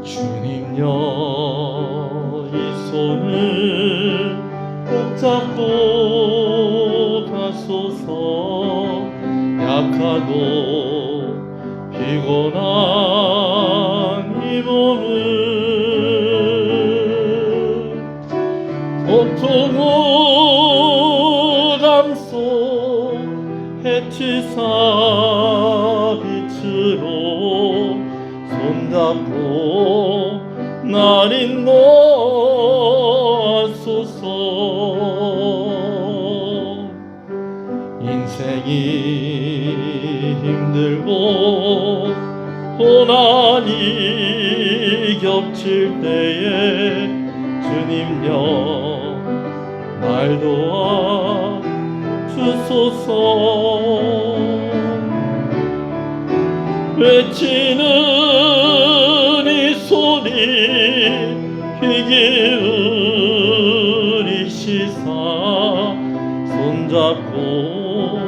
주님여 이 손을 꼭 잡고 가소서. 약하고 피곤한 이 몸을 고통을 감소 해치사 빛으로 손잡고 날 인도하소서. 인생이 힘들고 고난이 겹칠 때에 주님여 날 도와 주소서. 외치는 이 소리 귀 기울이시사 손잡고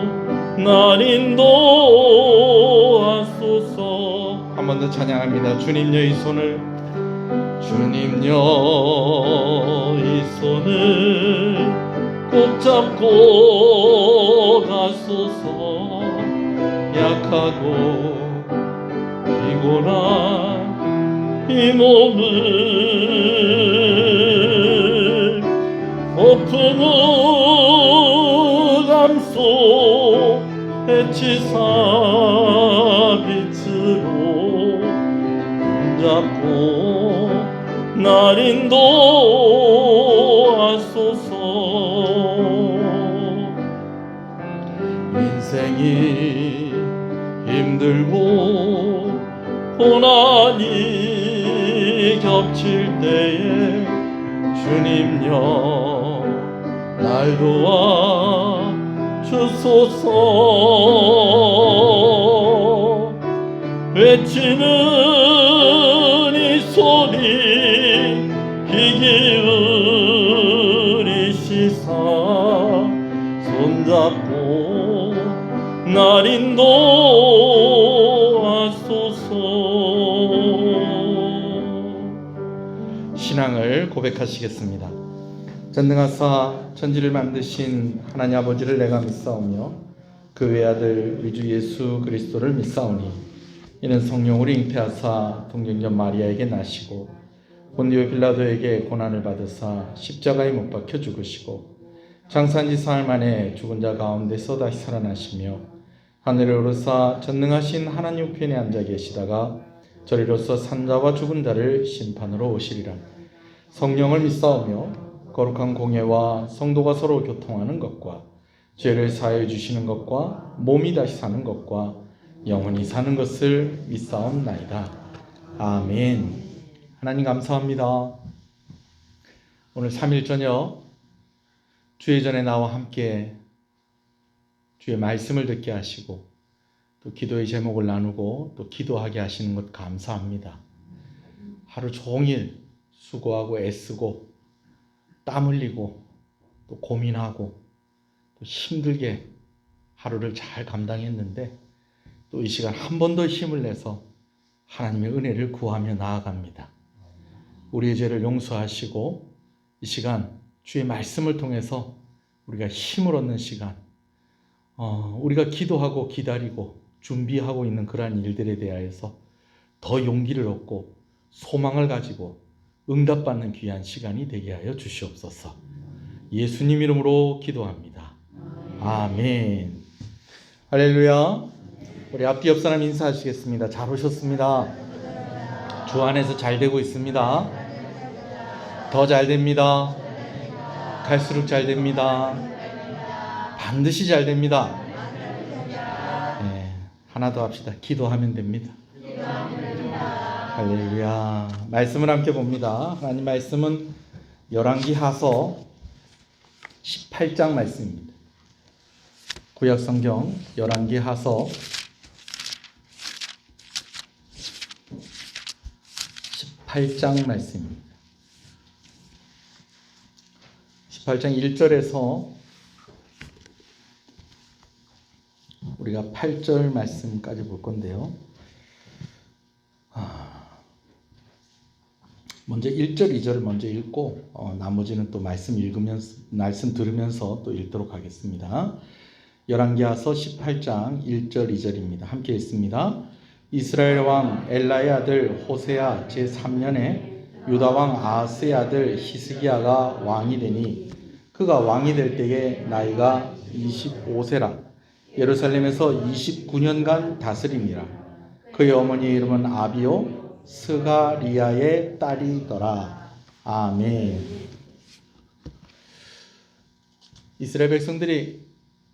날 인도하소서. 한 번 더 찬양합니다. 주님여 이 손을, 주님여 이 손을 꼭 잡고 가소서. 약하고 피곤한 이 몸을 고통을 감소 해치사 빛으로 잡고 날 인도하소서. 인생이 힘들고 고난이 겹칠 때에 주님여 날 도와 주소서. 외치는 이 소리 귀 기울이시사 손잡고 날 인도하소서. 신앙을 고백하시겠습니다. 전능하사 천지를 만드신 하나님 아버지를 내가 믿사오며 그 외아들 우리 주 예수 그리스도를 믿사오니 이는 성령으로 잉태하사 동정녀 마리아에게 나시고 본디오 빌라도에게 고난을 받으사 십자가에 못 박혀 죽으시고 장사한 지 사흘 만에 죽은 자 가운데서 다시 살아나시며 하늘에 오르사 전능하신 하나님 우편에 앉아 계시다가 저리로서 산자와 죽은 자를 심판으로 오시리라. 성령을 믿사오며 거룩한 공예와 성도가 서로 교통하는 것과 죄를 사하여 주시는 것과 몸이 다시 사는 것과 영원히 사는 것을 믿사옵나이다. 아멘. 하나님 감사합니다. 오늘 3일 저녁 주의 전에 나와 함께 주의 말씀을 듣게 하시고 또 기도의 제목을 나누고 또 기도하게 하시는 것 감사합니다. 하루 종일 수고하고 애쓰고 땀 흘리고 또 고민하고 또 힘들게 하루를 잘 감당했는데 또 이 시간 한 번 더 힘을 내서 하나님의 은혜를 구하며 나아갑니다. 우리의 죄를 용서하시고 이 시간 주의 말씀을 통해서 우리가 힘을 얻는 시간, 우리가 기도하고 기다리고 준비하고 있는 그러한 일들에 대하여서 더 용기를 얻고 소망을 가지고 응답받는 귀한 시간이 되게 하여 주시옵소서. 예수님 이름으로 기도합니다. 아멘. 할렐루야. 우리 앞뒤 옆 사람 인사하시겠습니다. 잘 오셨습니다. 주 안에서 잘 되고 있습니다. 더 잘 됩니다. 갈수록 잘 됩니다. 반드시 잘 됩니다. 네, 하나 더 합시다. 기도하면 됩니다. 할렐루야. 말씀을 함께 봅니다. 하나님 말씀은 열왕기하서 18장 말씀입니다. 구약성경 열왕기하서 18장 말씀입니다. 18장 1절에서 우리가 8절 말씀까지 볼 건데요. 먼저 1절, 2절을 먼저 읽고 나머지는 또 말씀 들으면서 또 읽도록 하겠습니다. 열왕기하서 18장 1절, 2절입니다. 함께 읽습니다. 이스라엘 왕 엘라의 아들 호세아 제3년에 유다 왕 아하스의 아들 히스기야가 왕이 되니 그가 왕이 될 때에 나이가 25세라. 예루살렘에서 29년간 다스리니라. 그의 어머니의 이름은 아비요 스가리야의 딸이더라. 아멘. 이스라엘 백성들이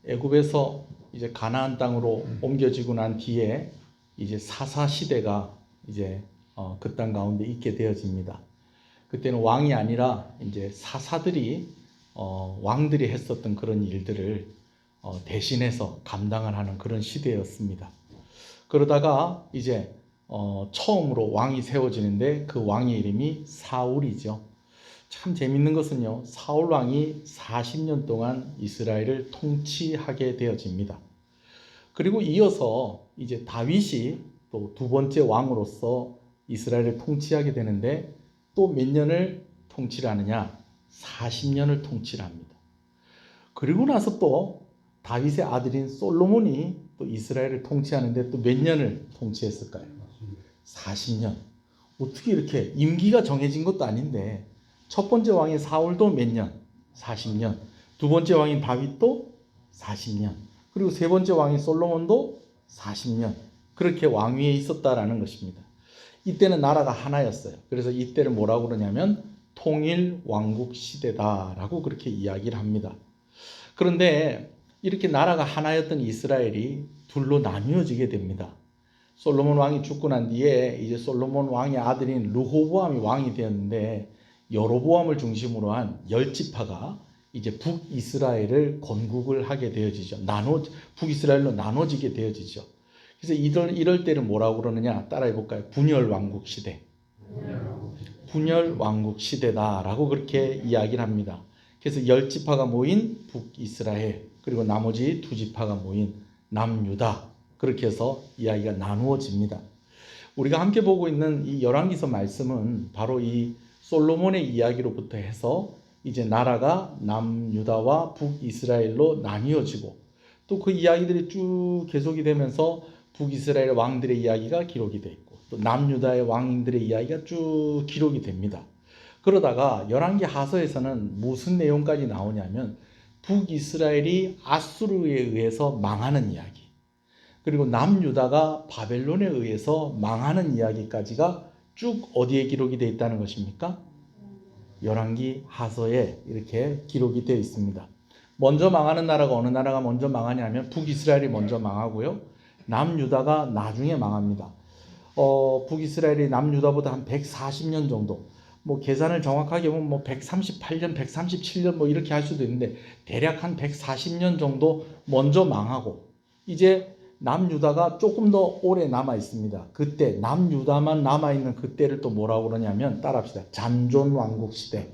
애굽에서 이제 가나안 땅으로 옮겨지고 난 뒤에 이제 사사 시대가 이제 그 땅 가운데 있게 되어집니다. 그때는 왕이 아니라 이제 사사들이 왕들이 했었던 그런 일들을 대신해서 감당을 하는 그런 시대였습니다. 그러다가 이제 처음으로 왕이 세워지는데 그 왕의 이름이 사울이죠. 참 재밌는 것은요, 사울 왕이 40년 동안 이스라엘을 통치하게 되어집니다. 그리고 이어서 이제 다윗이 또 두 번째 왕으로서 이스라엘을 통치하게 되는데 또 몇 년을 통치를 하느냐? 40년을 통치를 합니다. 그리고 나서 또 다윗의 아들인 솔로몬이 또 이스라엘을 통치하는데 또 몇 년을 통치했을까요? 40년. 어떻게 이렇게 임기가 정해진 것도 아닌데 첫 번째 왕인 사울도 몇 년? 40년. 두 번째 왕인 다윗도 40년. 그리고 세 번째 왕인 솔로몬도 40년. 그렇게 왕위에 있었다라는 것입니다. 이때는 나라가 하나였어요. 그래서 이때를 뭐라고 그러냐면 통일 왕국 시대다라고 그렇게 이야기를 합니다. 그런데 이렇게 나라가 하나였던 이스라엘이 둘로 나뉘어지게 됩니다. 솔로몬 왕이 죽고 난 뒤에 이제 솔로몬 왕의 아들인 르호보암이 왕이 되었는데 여로보암을 중심으로 한 10지파가 이제 북이스라엘을 건국을 하게 되어지죠. 북이스라엘로 나눠지게 되어지죠. 그래서 이럴 때를 뭐라고 그러느냐? 따라해 볼까요? 분열 왕국 시대. 분열 왕국 시대다라고 그렇게 이야기를 합니다. 그래서 10지파가 모인 북이스라엘, 그리고 나머지 2지파가 모인 남유다, 그렇게 해서 이야기가 나누어집니다. 우리가 함께 보고 있는 이 열왕기서 말씀은 바로 이 솔로몬의 이야기로부터 해서 이제 나라가 남유다와 북이스라엘로 나뉘어지고 또 그 이야기들이 쭉 계속이 되면서 북이스라엘 왕들의 이야기가 기록이 되어 있고 또 남유다의 왕들의 이야기가 쭉 기록이 됩니다. 그러다가 열왕기 하서에서는 무슨 내용까지 나오냐면 북이스라엘이 아수르에 의해서 망하는 이야기, 그리고 남유다가 바벨론에 의해서 망하는 이야기까지가 쭉 어디에 기록이 되어 있다는 것입니까? 열왕기 하서에 이렇게 기록이 되어 있습니다. 먼저 망하는 나라가 어느 나라가 먼저 망하냐면 북이스라엘이 먼저 망하고요. 남유다가 나중에 망합니다. 북이스라엘이 남유다보다 한 140년 정도, 뭐 계산을 정확하게 보면 뭐 138년, 137년 뭐 이렇게 할 수도 있는데 대략 한 140년 정도 먼저 망하고 이제 남유다가 조금 더 오래 남아 있습니다. 그때 남유다만 남아 있는 그때를 또 뭐라고 그러냐면 따라합시다. 잔존 왕국 시대.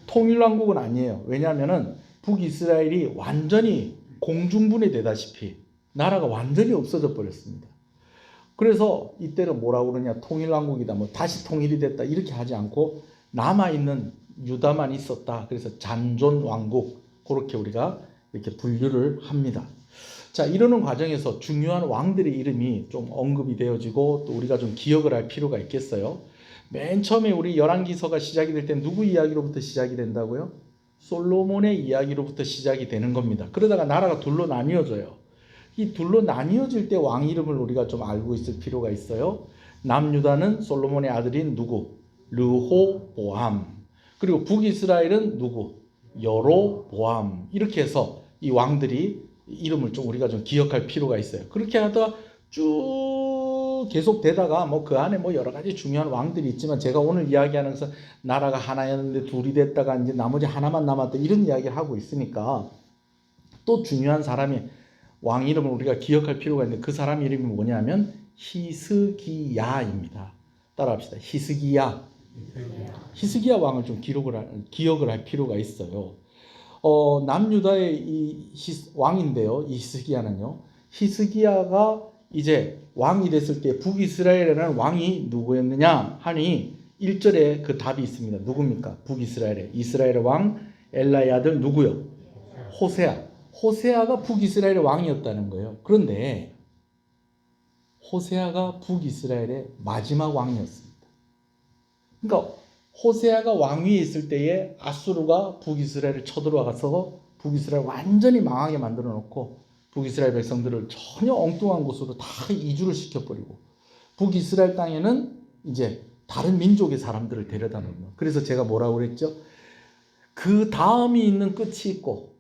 통일 왕국은 아니에요. 왜냐하면은 북이스라엘이 완전히 공중분해되다시피 나라가 완전히 없어져 버렸습니다. 그래서 이때를 뭐라고 그러냐? 통일왕국이다. 뭐 다시 통일이 됐다. 이렇게 하지 않고 남아있는 유다만 있었다. 그래서 잔존왕국. 그렇게 우리가 이렇게 분류를 합니다. 자, 이러는 과정에서 중요한 왕들의 이름이 좀 언급이 되어지고 또 우리가 좀 기억을 할 필요가 있겠어요. 맨 처음에 우리 열왕기서가 시작이 될 때 누구 이야기로부터 시작이 된다고요? 솔로몬의 이야기로부터 시작이 되는 겁니다. 그러다가 나라가 둘로 나뉘어져요. 이 둘로 나뉘어질 때 왕 이름을 우리가 좀 알고 있을 필요가 있어요. 남유다는 솔로몬의 아들인 누구? 르호보암. 그리고 북이스라엘은 누구? 여로보암. 이렇게 해서 이 왕들이 이름을 좀 우리가 좀 기억할 필요가 있어요. 그렇게 하다가 쭉 계속 되다가 뭐 그 안에 뭐 여러 가지 중요한 왕들이 있지만 제가 오늘 이야기하는 것은 나라가 하나였는데 둘이 됐다가 이제 나머지 하나만 남았다 이런 이야기를 하고 있으니까 또 중요한 사람이 왕 이름을 우리가 기억할 필요가 있는데 그 사람 이름이 뭐냐면 히스기야입니다. 따라합시다. 히스기야. 히스기야 왕을 좀 기억을 할 필요가 있어요. 남유다의 이 왕인데요. 이 히스기야는요. 히스기야가 이제 왕이 됐을 때 북이스라엘에는 왕이 누구였느냐 하니 1절에 그 답이 있습니다. 누굽니까? 북이스라엘의 이스라엘의 왕 엘라의 아들 누구요? 호세아. 호세아가 북이스라엘의 왕이었다는 거예요. 그런데 호세아가 북이스라엘의 마지막 왕이었습니다. 그러니까 호세아가 왕위에 있을 때에 아수르가 북이스라엘을 쳐들어와서 북이스라엘 완전히 망하게 만들어 놓고 북이스라엘 백성들을 전혀 엉뚱한 곳으로 다 이주를 시켜버리고 북이스라엘 땅에는 이제 다른 민족의 사람들을 데려다 놓는. 그래서 제가 뭐라고 그랬죠? 그 다음이 있는 끝이 있고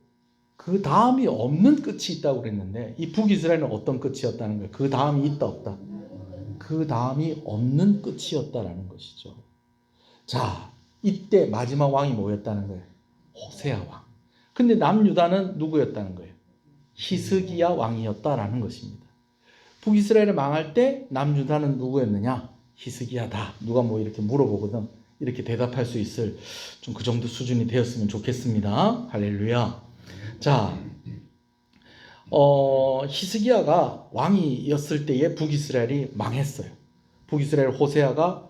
그 다음이 없는 끝이 있다고 그랬는데 이 북이스라엘은 어떤 끝이었다는 거예요? 그 다음이 있다 없다? 그 다음이 없는 끝이었다라는 것이죠. 자, 이때 마지막 왕이 뭐였다는 거예요? 호세아 왕. 근데 남유다는 누구였다는 거예요? 히스기야 왕이었다라는 것입니다. 북이스라엘이 망할 때 남유다는 누구였느냐? 히스기야다. 누가 뭐 이렇게 물어보거든. 이렇게 대답할 수 있을 좀 그 정도 수준이 되었으면 좋겠습니다. 할렐루야. 자, 히스기야가 왕이었을 때에 북이스라엘이 망했어요. 북이스라엘 호세아가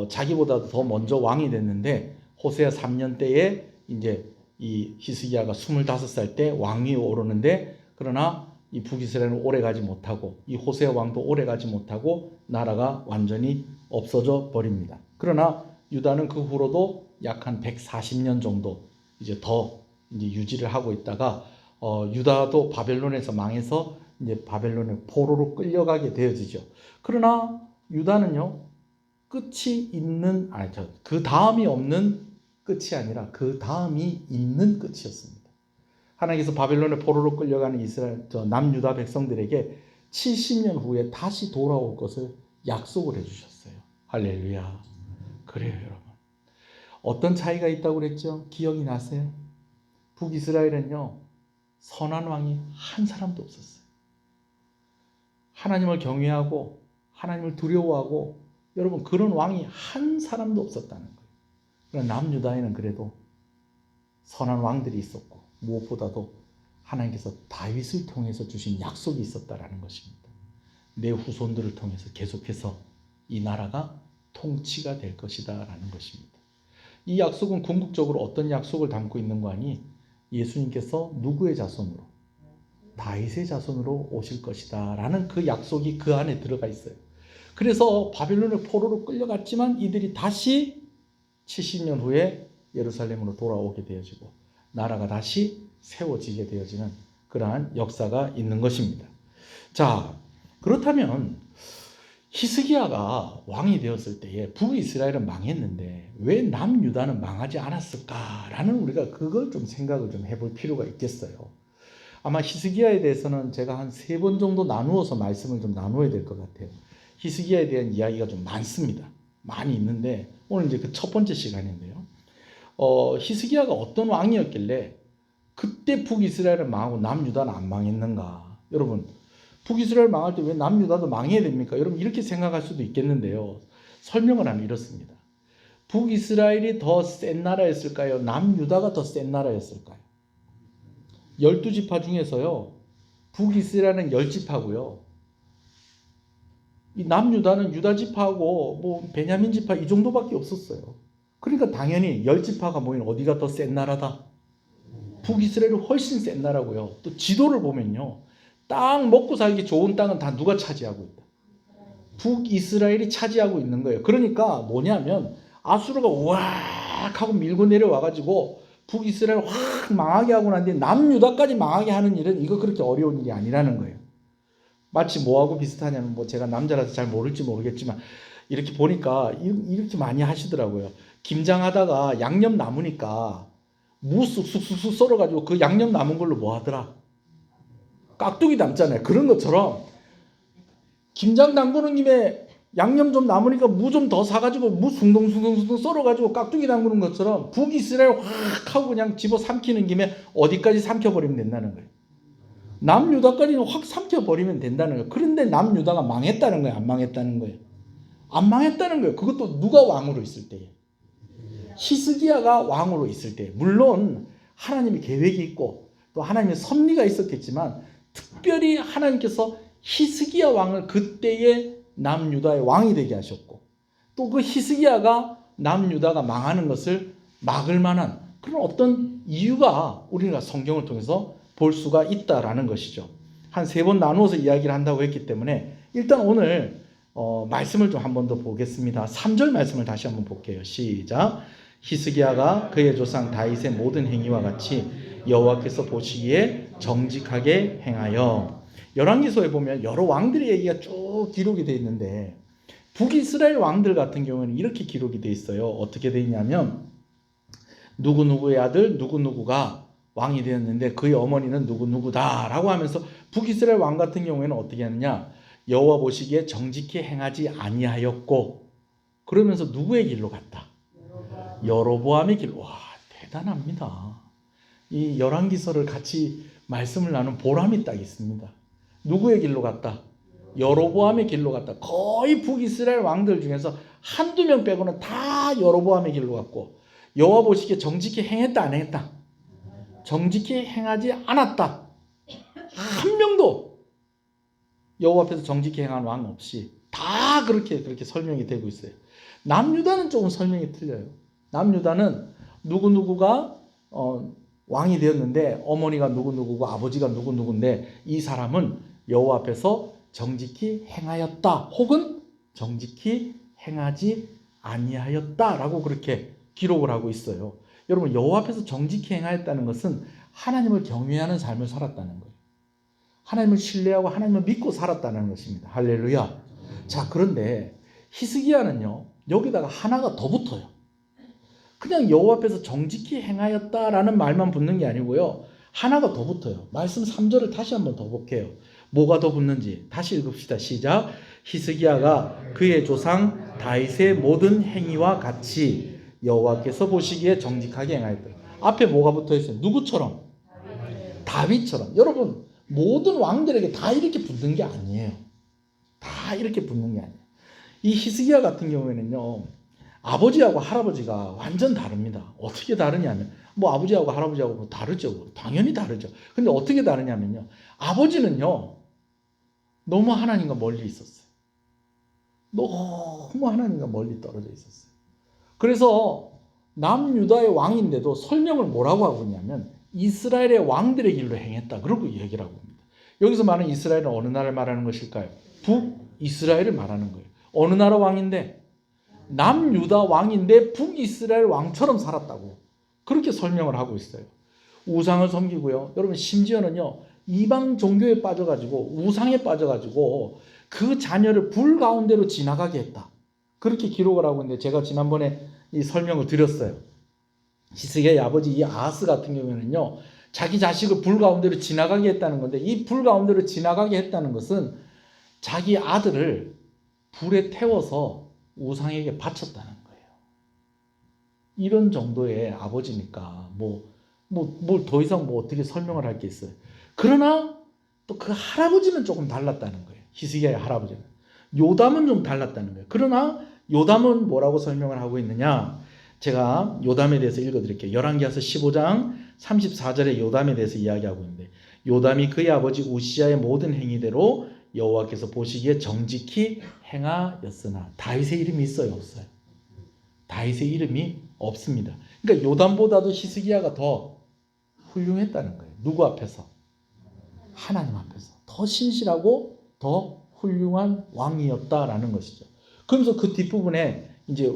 자기보다도 더 먼저 왕이 됐는데 호세아 3년 때에 이제 이 히스기야가 25살 때 왕위에 오르는데 그러나 이 북이스라엘은 오래가지 못하고 이 호세아 왕도 오래가지 못하고 나라가 완전히 없어져 버립니다. 그러나 유다는 그 후로도 약 한 140년 정도 이제 더 이제 유지를 하고 있다가 유다도 바벨론에서 망해서 이제 바벨론의 포로로 끌려가게 되어지죠. 그러나 유다는요 끝이 있는 그 다음이 없는 끝이 아니라 그 다음이 있는 끝이었습니다. 하나님께서 바벨론의 포로로 끌려가는 이스라엘 남유다 백성들에게 70년 후에 다시 돌아올 것을 약속을 해주셨어요. 할렐루야. 그래요, 여러분. 어떤 차이가 있다고 그랬죠? 기억이 나세요? 북이스라엘은요 선한 왕이 한 사람도 없었어요. 하나님을 경외하고 하나님을 두려워하고 여러분 그런 왕이 한 사람도 없었다는 거예요. 그러나 남유다에는 그래도 선한 왕들이 있었고 무엇보다도 하나님께서 다윗을 통해서 주신 약속이 있었다라는 것입니다. 내 후손들을 통해서 계속해서 이 나라가 통치가 될 것이다 라는 것입니다. 이 약속은 궁극적으로 어떤 약속을 담고 있는 거 아니? 예수님께서 누구의 자손으로? 다윗의 자손으로 오실 것이다 라는 그 약속이 그 안에 들어가 있어요. 그래서 바벨론의 포로로 끌려갔지만 이들이 다시 70년 후에 예루살렘으로 돌아오게 되어지고 나라가 다시 세워지게 되어지는 그러한 역사가 있는 것입니다. 자, 그렇다면 히스기야가 왕이 되었을 때에 북이스라엘은 망했는데 왜 남유다는 망하지 않았을까라는 우리가 그걸 좀 생각을 좀 해볼 필요가 있겠어요. 아마 히스기야에 대해서는 제가 한 3번 정도 나누어서 말씀을 좀 나누어야 될 것 같아요. 히스기야에 대한 이야기가 좀 많습니다. 많이 있는데 오늘 이제 그 첫 번째 시간인데요. 히스기야가 어떤 왕이었길래 그때 북이스라엘은 망하고 남유다는 안 망했는가? 여러분 북이스라엘 망할 때 왜 남유다도 망해야 됩니까? 여러분 이렇게 생각할 수도 있겠는데요. 설명을 하면 이렇습니다. 북이스라엘이 더 센 나라였을까요? 남유다가 더 센 나라였을까요? 12지파 중에서요. 북이스라엘은 10지파고요. 이 남유다는 유다지파하고 뭐 베냐민 지파 이 정도밖에 없었어요. 그러니까 당연히 10지파가 모인 어디가 더 센 나라다? 북이스라엘이 훨씬 센 나라고요. 또 지도를 보면요. 땅 먹고 살기 좋은 땅은 다 누가 차지하고 있다? 북이스라엘이 차지하고 있는 거예요. 그러니까 뭐냐면 아수르가 우악 하고 밀고 내려와가지고 북이스라엘 확 망하게 하고 난 뒤에 남유다까지 망하게 하는 일은 이거 그렇게 어려운 일이 아니라는 거예요. 마치 뭐하고 비슷하냐면 뭐 제가 남자라서 잘 모를지 모르겠지만 이렇게 보니까 이렇게 많이 하시더라고요. 김장하다가 양념 남으니까 무 쑥쑥쑥 썰어가지고 그 양념 남은 걸로 뭐 하더라? 깍두기 담잖아요. 그런 것처럼 김장 담그는 김에 양념 좀 남으니까 무 좀 더 사가지고 무 숭덩숭덩 썰어가지고 깍두기 담그는 것처럼 북이스라엘 확 하고 그냥 집어 삼키는 김에 어디까지 삼켜버리면 된다는 거예요. 남유다까지는 확 삼켜버리면 된다는 거예요. 그런데 남유다가 망했다는 거예요? 안 망했다는 거예요? 안 망했다는 거예요. 그것도 누가 왕으로 있을 때에? 히스기야가 왕으로 있을 때. 물론 하나님의 계획이 있고 또 하나님의 섭리가 있었겠지만 특별히 하나님께서 히스기야 왕을 그때의 남유다의 왕이 되게 하셨고 또 그 히스기야가 남유다가 망하는 것을 막을 만한 그런 어떤 이유가 우리가 성경을 통해서 볼 수가 있다라는 것이죠. 한 3번 나누어서 이야기를 한다고 했기 때문에 일단 오늘 말씀을 좀 한 번 더 보겠습니다. 3절 말씀을 다시 한번 볼게요. 시작. 히스기야가 그의 조상 다윗의 모든 행위와 같이 여호와께서 보시기에 정직하게 행하여. 열왕기서에 보면 여러 왕들의 얘기가 쭉 기록이 되어 있는데 북이스라엘 왕들 같은 경우는 이렇게 기록이 되어 있어요. 어떻게 되어 있냐면 누구누구의 아들 누구누구가 왕이 되었는데 그의 어머니는 누구누구다라고 하면서 북이스라엘 왕 같은 경우에는 어떻게 하느냐, 여호와 보시기에 정직히 행하지 아니하였고, 그러면서 누구의 길로 갔다? 여로보암의 길. 와, 대단합니다. 이 열왕기서를 같이 말씀을 나눈 보람이 딱 있습니다. 누구의 길로 갔다? 여로보암의 길로 갔다. 거의 북이스라엘 왕들 중에서 한두 명 빼고는 다 여로보암의 길로 갔고, 여호와 보시기에 정직히 행했다 안 행했다? 정직히 행하지 않았다. 한 명도 여호와 앞에서 정직히 행한 왕 없이 다 그렇게 설명이 되고 있어요. 남유다는 조금 설명이 틀려요. 남유다는 누구누구가 왕이 되었는데 어머니가 누구누구고 아버지가 누구누구인데 이 사람은 여호와 앞에서 정직히 행하였다 혹은 정직히 행하지 아니하였다라고 그렇게 기록을 하고 있어요. 여러분, 여호와 앞에서 정직히 행하였다는 것은 하나님을 경외하는 삶을 살았다는 거예요. 하나님을 신뢰하고 하나님을 믿고 살았다는 것입니다. 할렐루야. 자, 그런데 히스기야는요, 여기다가 하나가 더 붙어요. 그냥 여호와 앞에서 정직히 행하였다라는 말만 붙는 게 아니고요, 하나가 더 붙어요. 말씀 3절을 다시 한번 더 볼게요. 뭐가 더 붙는지 다시 읽읍시다. 시작. 히스기야가 그의 조상 다윗의 모든 행위와 같이 여호와께서 보시기에 정직하게 행하였다. 앞에 뭐가 붙어 있어요? 누구처럼? 다윗처럼. 여러분, 모든 왕들에게 다 이렇게 붙는 게 아니에요. 다 이렇게 붙는 게 아니에요. 이 히스기야 같은 경우에는요, 아버지하고 할아버지가 완전 다릅니다. 어떻게 다르냐면, 뭐 아버지하고 할아버지하고 뭐 다르죠. 당연히 다르죠. 근데 어떻게 다르냐면요, 아버지는요, 너무 하나님과 멀리 있었어요. 너무 하나님과 멀리 떨어져 있었어요. 그래서 남유다의 왕인데도 설명을 뭐라고 하고 있냐면 이스라엘의 왕들의 길로 행했다. 그러고 얘기를 하고 있습니다. 여기서 말하는 이스라엘은 어느 나라를 말하는 것일까요? 북이스라엘을 말하는 거예요. 어느 나라 왕인데? 남유다 왕인데 북이스라엘 왕처럼 살았다고 그렇게 설명을 하고 있어요. 우상을 섬기고요. 여러분, 심지어는요, 이방 종교에 빠져가지고 우상에 빠져가지고 그 자녀를 불 가운데로 지나가게 했다. 그렇게 기록을 하고 있는데 제가 지난번에 이 설명을 드렸어요. 히스기야의 아버지 이 아하스 같은 경우에는요, 자기 자식을 불 가운데로 지나가게 했다는 건데, 이 불 가운데로 지나가게 했다는 것은 자기 아들을 불에 태워서 우상에게 바쳤다는 거예요. 이런 정도의 아버지니까 뭘 더 이상 뭐 어떻게 설명을 할 게 있어요. 그러나 또 그 할아버지는 조금 달랐다는 거예요. 히스기야의 할아버지는. 요담은 좀 달랐다는 거예요. 그러나 요담은 뭐라고 설명을 하고 있느냐? 제가 요담에 대해서 읽어드릴게요. 열왕기하서 15장 34절에 요담에 대해서 이야기하고 있는데, 요담이 그의 아버지 우시야의 모든 행위대로 여호와께서 보시기에 정직히 행하였으나. 다윗의 이름이 있어요, 없어요? 다윗의 이름이 없습니다. 그러니까 요담보다도 히스기야가 더 훌륭했다는 거예요. 누구 앞에서? 하나님 앞에서. 더 신실하고 더 훌륭한 왕이었다라는 것이죠. 그러면서 그 뒷부분에 이제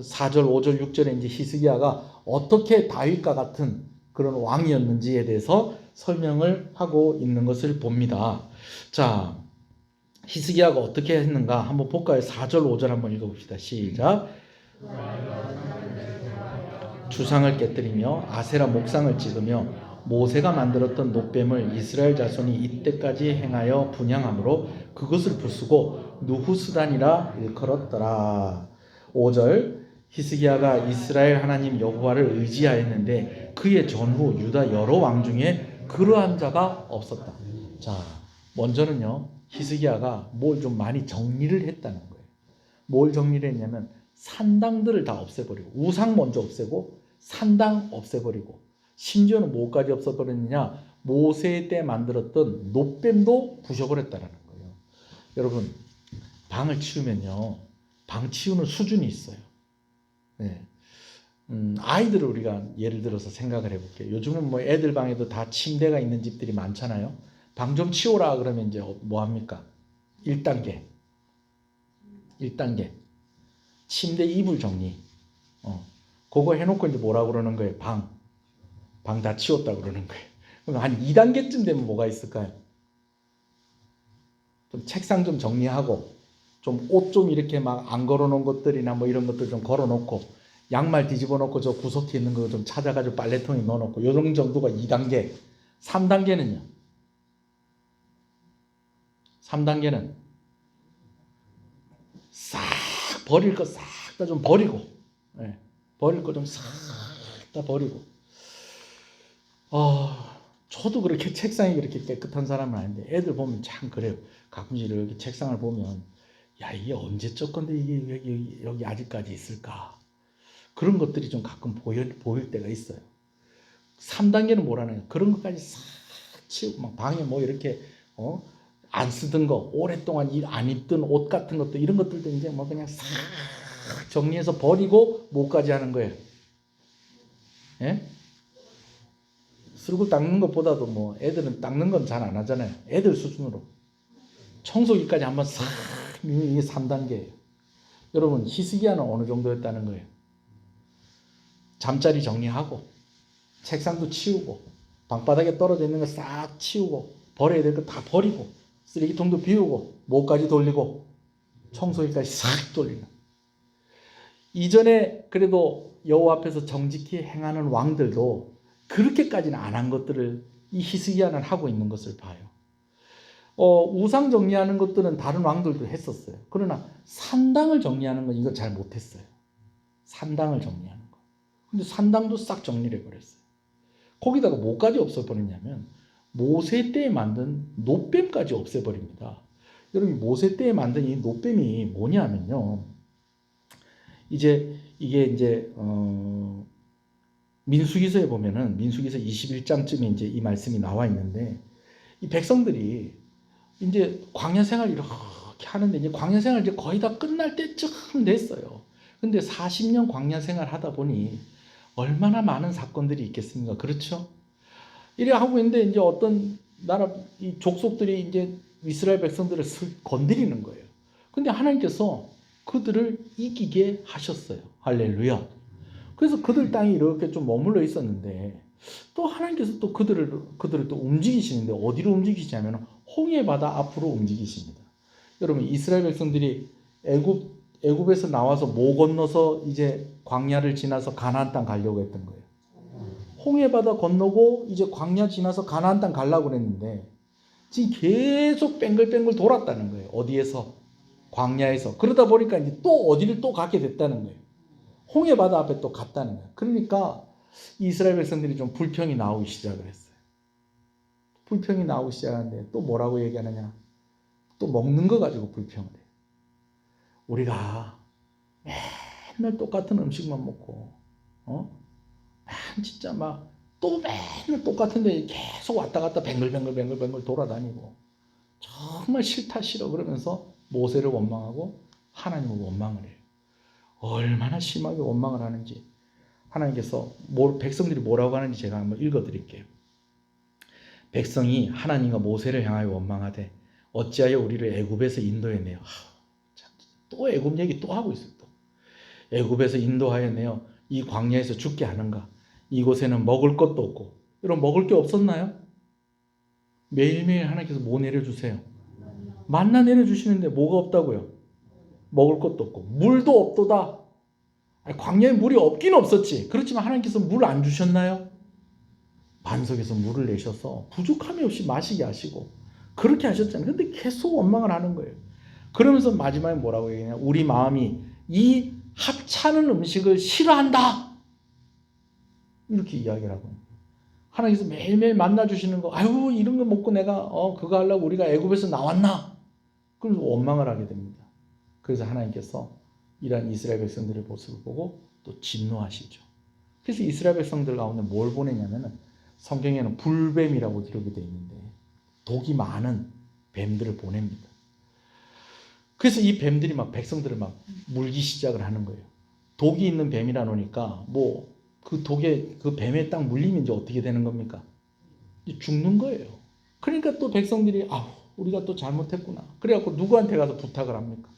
4절, 5절, 6절에 이제 히스기야가 어떻게 다윗과 같은 그런 왕이었는지에 대해서 설명을 하고 있는 것을 봅니다. 자, 히스기야가 어떻게 했는가 한번 볼까요? 4절, 5절 한번 읽어봅시다. 시작. 주상을 깨뜨리며 아세라 목상을 찍으며 모세가 만들었던 놋뱀을 이스라엘 자손이 이때까지 행하여 분향함으로 그것을 부수고 누후스단이라 일컬었더라. 5절. 히스기야가 이스라엘 하나님 여호와를 의지하였는데 그의 전후 유다 여러 왕 중에 그러한 자가 없었다. 자, 먼저는요, 히스기야가 뭘 좀 많이 정리를 했다는 거예요. 뭘 정리를 했냐면 산당들을 다 없애버리고, 우상 먼저 없애고 산당 없애버리고, 심지어는 뭐까지 없애버렸느냐, 모세 때 만들었던 놋뱀도 부셔버렸다는 거예요. 여러분, 방을 치우면요, 방 치우는 수준이 있어요. 네. 아이들을 우리가 예를 들어서 생각을 해볼게요. 요즘은 뭐 애들 방에도 다 침대가 있는 집들이 많잖아요. 방 좀 치워라 그러면 이제 뭐 합니까? 1단계. 1단계. 침대 이불 정리. 그거 해놓고 이제 뭐라 그러는 거예요? 방 다 치웠다 그러는 거예요. 그럼 한 2단계쯤 되면 뭐가 있을까요? 좀 책상 좀 정리하고, 좀 옷 좀 이렇게 막 안 걸어놓은 것들이나 뭐 이런 것들 좀 걸어놓고, 양말 뒤집어 놓고 저 구석에 있는 거 좀 찾아가지고 빨래통에 넣어놓고, 요런 정도가 2단계. 3단계는요? 3단계는 싹 버릴 거 싹 다 좀 버리고, 예, 버릴 거 좀 싹 다 버리고. 저도 그렇게 책상이 그렇게 깨끗한 사람은 아닌데 애들 보면 참 그래요. 가끔씩 이렇게 책상을 보면 야 이게 언제적 건데 이게 여기 아직까지 있을까? 그런 것들이 좀 가끔 보일 때가 있어요. 3단계는 뭐라는 그런 것까지 싹 치우고 막 방에 뭐 이렇게 안 쓰던 거 오랫동안 안 입던 옷 같은 것도 이런 것들도 이제 뭐 그냥 싹 정리해서 버리고 뭐까지 하는 거예요. 예? 쓸고 닦는 것보다도 뭐 애들은 닦는 건 잘 안 하잖아요. 애들 수준으로 청소기까지 한번 싹 이게 3단계예요. 여러분 희스기야는 어느 정도였다는 거예요. 잠자리 정리하고 책상도 치우고 방바닥에 떨어져 있는 거 싹 치우고 버려야 될 거 다 버리고 쓰레기통도 비우고 뭐까지 돌리고 청소기까지 싹 돌리는. 이전에 그래도 여호와 앞에서 정직히 행하는 왕들도 그렇게까지는 안 한 것들을 이 히스기야는 하고 있는 것을 봐요. 우상 정리하는 것들은 다른 왕들도 했었어요. 그러나 산당을 정리하는 건 이거 잘 못했어요. 산당을 정리하는 거. 근데 산당도 싹 정리를 해버렸어요. 거기다가 뭐까지 없애버리냐면 모세 때에 만든 놋뱀까지 없애버립니다. 여러분 모세 때에 만든 이 놋뱀이 뭐냐면요. 이게 이제 민수기서에 보면은 민수기서 21장쯤에 이제 이 말씀이 나와 있는데 이 백성들이 이제 광야 생활 이렇게 하는데 이제 광야 생활 이제 거의 다 끝날 때쯤 됐어요. 근데 40년 광야 생활 하다 보니 얼마나 많은 사건들이 있겠습니까? 그렇죠? 이래 하고 있는데 이제 어떤 나라 이 족속들이 이제 이스라엘 백성들을 건드리는 거예요. 근데 하나님께서 그들을 이기게 하셨어요. 할렐루야. 그래서 그들 땅이 이렇게 좀 머물러 있었는데 또 하나님께서 또 그들을 또 움직이시는데 어디로 움직이시냐면 홍해 바다 앞으로 움직이십니다. 여러분 이스라엘 백성들이 애굽에서 나와서 뭐 건너서 이제 광야를 지나서 가나안 땅 가려고 했던 거예요. 홍해 바다 건너고 이제 광야 지나서 가나안 땅 가려고 그랬는데 지금 계속 뱅글뱅글 돌았다는 거예요. 어디에서? 광야에서. 그러다 보니까 이제 또 어디를 또 가게 됐다는 거예요. 홍해 바다 앞에 또 갔다는 거예요. 그러니까 이스라엘 백성들이 좀 불평이 나오기 시작을 했어요. 불평이 나오기 시작하는데 또 뭐라고 얘기하느냐? 또 먹는 거 가지고 불평을 해요. 우리가 맨날 똑같은 음식만 먹고 진짜 막 또 맨날 똑같은데 계속 왔다 갔다 뱅글뱅글 돌아다니고 정말 싫다 싫어 그러면서 모세를 원망하고 하나님을 원망을 해요. 얼마나 심하게 원망을 하는지 하나님께서 백성들이 뭐라고 하는지 제가 한번 읽어드릴게요. 백성이 하나님과 모세를 향하여 원망하되 어찌하여 우리를 애굽에서 인도해내요. 또 애굽 얘기 또 하고 있어요. 또 애굽에서 인도하여 내어 이 광야에서 죽게 하는가. 이곳에는 먹을 것도 없고. 여러분 먹을 게 없었나요? 매일매일 하나님께서 뭐 내려주세요? 만나 내려주시는데 뭐가 없다고요? 먹을 것도 없고 물도 없도다. 광야에 물이 없긴 없었지. 그렇지만 하나님께서 물 안 주셨나요? 반석에서 물을 내셔서 부족함이 없이 마시게 하시고 그렇게 하셨잖아요. 근데 계속 원망을 하는 거예요. 그러면서 마지막에 뭐라고 얘기하냐? 우리 마음이 이 합차는 음식을 싫어한다. 이렇게 이야기를 하고 하나님께서 매일매일 만나주시는 거 아유 이런 거 먹고 내가 그거 하려고 우리가 애굽에서 나왔나? 그래서 원망을 하게 됩니다. 그래서 하나님께서 이러한 이스라엘 백성들의 모습을 보고 또 진노하시죠. 그래서 이스라엘 백성들 가운데 뭘 보내냐면은 성경에는 불뱀이라고 기록이 되어 있는데 독이 많은 뱀들을 보냅니다. 그래서 이 뱀들이 막 백성들을 막 물기 시작을 하는 거예요. 독이 있는 뱀이라 놓으니까 뭐 그 독에 그 뱀에 딱 물리면 이제 어떻게 되는 겁니까? 이제 죽는 거예요. 그러니까 또 백성들이 우리가 또 잘못했구나. 그래갖고 누구한테 가서 부탁을 합니까?